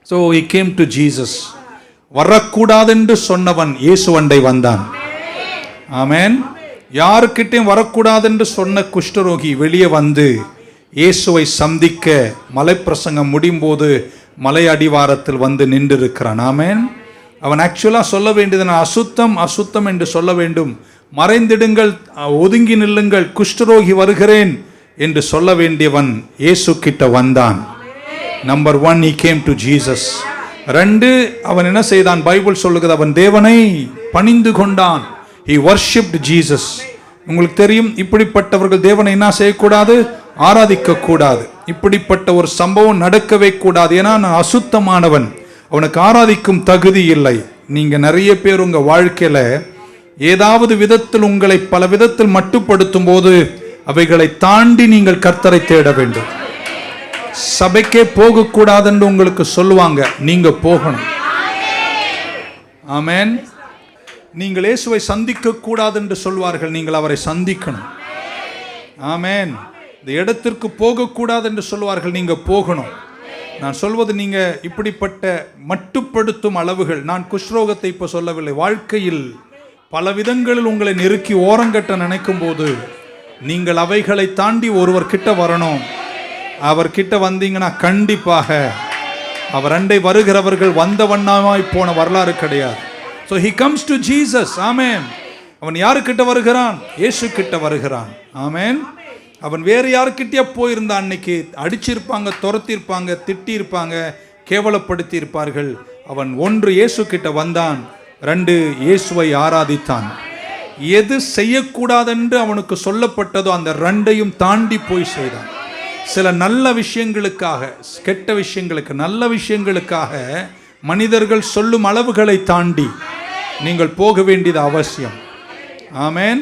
So he came to Jesus. வரக்கூடாதென்று சொன்னவன் இயேசுவண்டை வந்தான். ஆமென். யாருக்கிட்டையும் வரக்கூடாதென்று சொன்ன குஷ்டரோகி வெளியே வந்து இயேசுவை சந்திக்க மலைப்பிரசங்கம் முடியும் போது மலை அடிவாரத்தில் வந்து நின்றிருக்கிறான். ஆமென். அவன் ஆக்சுவலா சொல்ல வேண்டியது அசுத்தம் அசுத்தம் என்று சொல்ல வேண்டும். மறைந்திடுங்கள், ஒதுங்கி நில்லுங்கள், குஷ்டரோகி வருகிறேன் என்று சொல்ல வேண்டியவன் இயேசு கிட்ட வந்தான். Number 1, he came to Jesus. 2, அவன் என்ன செய்தான்? பைபிள் சொல்லுகிறது, அவன் தேவனை பணிந்து கொண்டான். he worshipped Jesus. உங்களுக்கு தெரியும், இப்படிப்பட்டவர்கள் தேவனை என்ன செய்யக்கூடாது? ஆராதிக்க கூடாது. இப்படிப்பட்ட ஒரு சம்பவம் நடக்கவே கூடாது. ஏன்னா நான் அசுத்தமானவன், அவனுக்கு ஆராதிக்கும் தகுதி இல்லை. நீங்க நிறைய பேர் உங்க வாழ்க்கையில ஏதாவது விதத்தில் உங்களை பல விதத்தில் மட்டுப்படுத்தும் போது அவைகளை தாண்டி நீங்கள் கர்த்தரை தேட வேண்டும். சபைக்கே போகக்கூடாது என்று உங்களுக்கு சொல்லுவாங்க, நீங்க போகணும். ஆமென். நீங்கள் இயேசுவை சந்திக்க கூடாது என்று சொல்வார்கள், நீங்கள் அவரை சந்திக்கணும். ஆமென். இந்த இடத்திற்கு போகக்கூடாது என்று சொல்வார்கள், நீங்க போகணும். நான் சொல்வது, நீங்க இப்படிப்பட்ட மட்டுப்படுத்தும் அளவுகள், நான் குஷ்ரோகத்தை இப்ப சொல்லவில்லை, வாழ்க்கையில் பல விதங்களில் உங்களை நெருக்கி ஓரங்கட்ட நினைக்கும் போது நீங்கள் அவைகளை தாண்டி ஒருவர் கிட்ட வரணும். அவர் கிட்ட வந்தீங்கன்னா கண்டிப்பாக அவர் அண்டை வருகிறவர்கள் வந்த வண்ணமாய் போன வரலாறு கிடையாது. So he comes to Jesus. ஆமென். அவன் யாருக்கிட்ட வருகிறான்? இயேசு கிட்ட வருகிறான். ஆமென். அவன் வேறு யாருக்கிட்டே போயிருந்தான், அன்னைக்கு அடிச்சிருப்பாங்க, துரத்திருப்பாங்க, திட்டியிருப்பாங்க, கேவலப்படுத்தி இருப்பார்கள். அவன் 1 இயேசு கிட்ட வந்தான், 2 இயேசுவை ஆராதித்தான். எது செய்யக்கூடாதென்று அவனுக்கு சொல்லப்பட்டதோ அந்த 2ஐயும் தாண்டி போய் செய்தான். சில நல்ல விஷயங்களுக்காக, கெட்ட விஷயங்களுக்கு, நல்ல விஷயங்களுக்காக மனிதர்கள் சொல்லும் அளவுகளை தாண்டி நீங்கள் போக வேண்டியது அவசியம். ஆமென்.